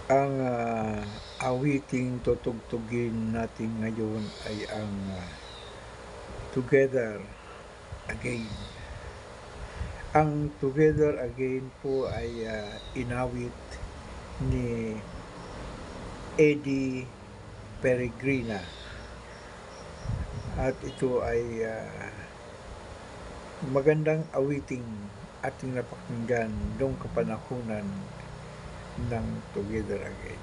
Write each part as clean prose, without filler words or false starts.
Ang awiting tutugtugin natin ngayon ay ang Together Again. Ang Together Again po ay inawit ni Eddie Peregrina at ito ay magandang awiting ating napakinggan noong kapanahunan ng Together Again.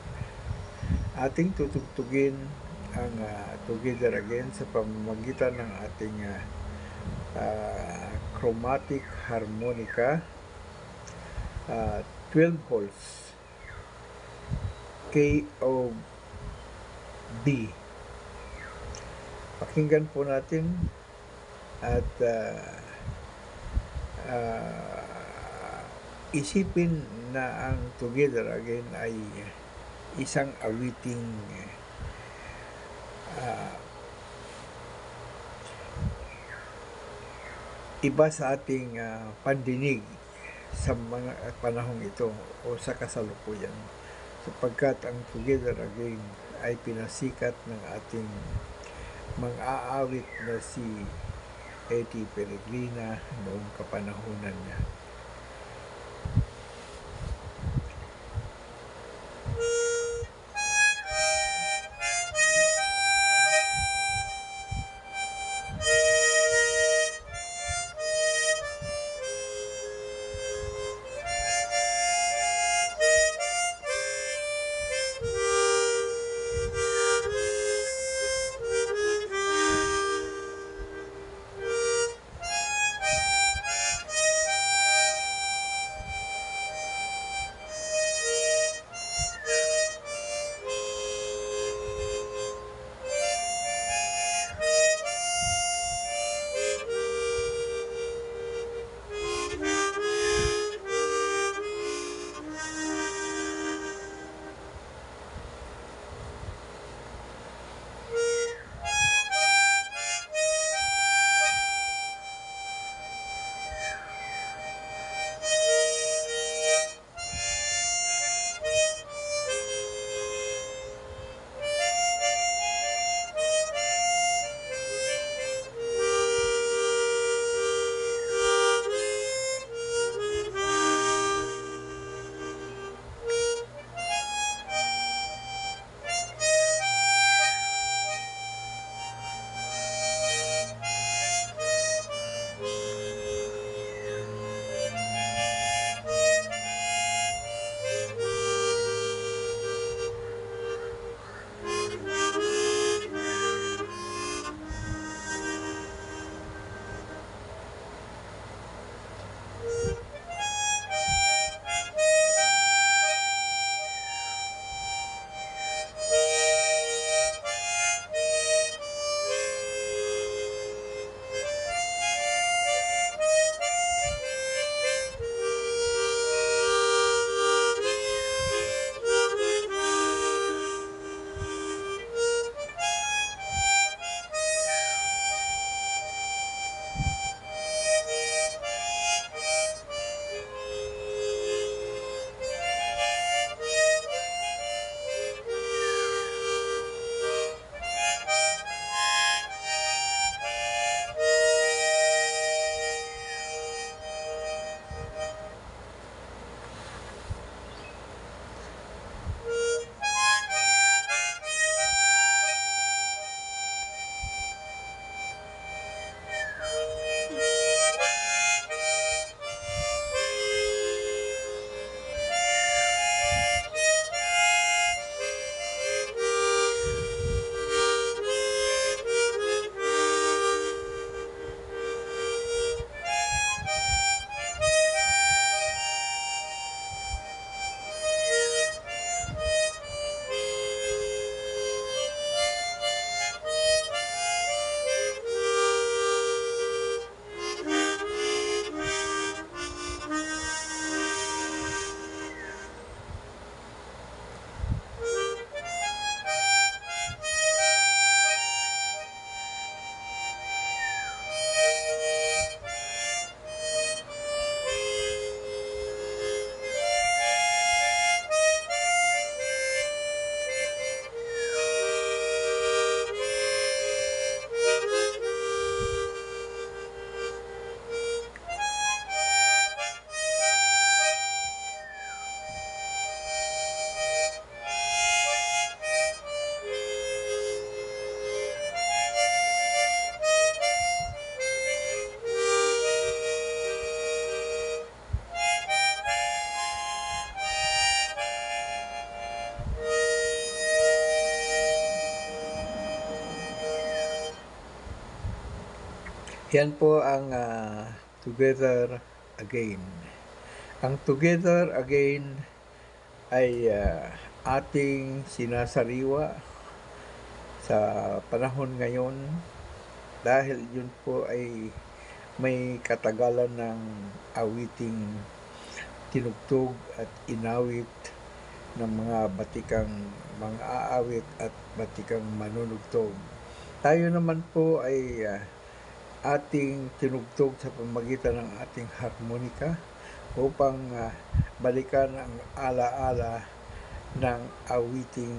Ating tutugtugin ang Together Again sa pamamagitan ng ating chromatic harmonica, 12 holes, K O B. Pakinggan po natin at isipin na ang Together Again ay isang awiting iba sa ating pandinig sa mga panahong ito o sa kasalukuyan, sapagkat ang Together Again ay pinasikat ng ating mang-aawit na si Eddie Peregrina noong kapanahunan niya. Yan po ang Together Again. Ang Together Again ay ating sinasariwa sa panahon ngayon dahil yun po ay may katagalan ng awiting tinugtog at inawit ng mga batikang mga aawit at batikang manunugtog. Tayo naman po ay ating tinugtog sa pamagitan ng ating harmonika upang balikan ang alaala ng awiting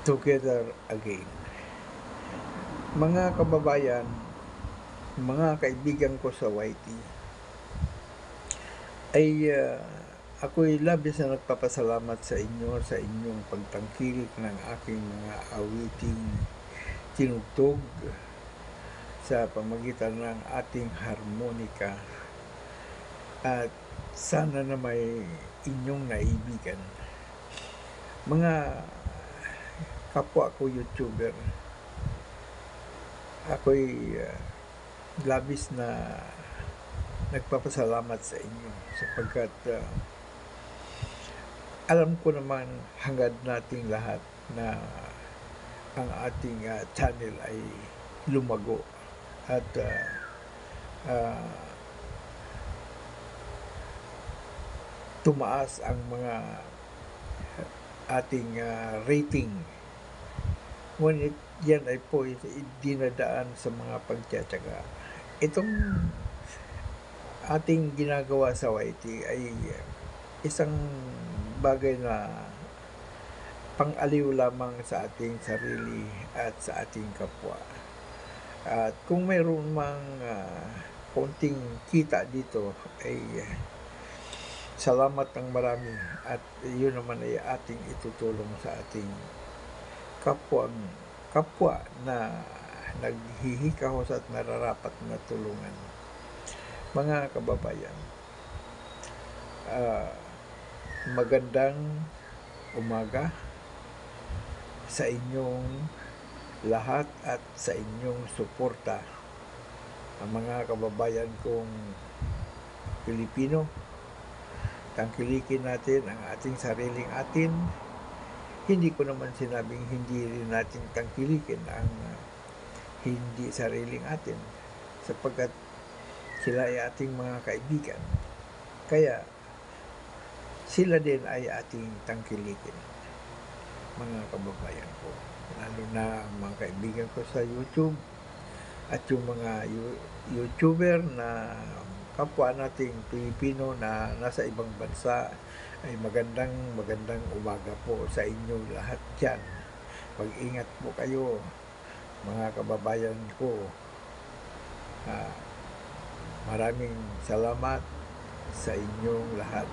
Together Again. Mga kababayan, mga kaibigan ko sa YT, ay ako'y labis na nagpapasalamat sa inyo sa inyong pagtangkilik ng aking mga awiting tinugtog sa pamagitan ng ating harmonika, at sana na may inyong naibigan. Mga kapwa ko YouTuber, ako'y labis na nagpapasalamat sa inyo sapagkat alam ko naman hangad nating lahat na ang ating channel ay lumago at tumaas ang mga ating rating. Ngunit yan ay po dinadaan sa mga pagtsatsaga. Itong ating ginagawa sa YT ay isang bagay na pang-aliw lamang sa ating sarili at sa ating kapwa. At kung mayroon mang konting kita dito ay salamat ng marami, at yun naman ay ating itutulong sa ating kapwa na naghihikahos at nararapat na tulungan. Mga kababayan, magandang umaga sa inyong lahat at sa inyong suporta. Ang mga kababayan kong Pilipino, tangkilikin natin ang ating sariling atin. Hindi ko naman sinabing hindi rin natin tangkilikin ang hindi sariling atin, sapagkat sila ay ating mga kaibigan. Kaya sila din ay ating tangkilikin, mga kababayan ko. Lalo na ang mga kaibigan ko sa YouTube at yung mga YouTuber na kapwa nating Pilipino na nasa ibang bansa, ay magandang umaga po sa inyo lahat dyan. Mag-ingat po kayo, mga kababayan ko. Maraming salamat sa inyong lahat.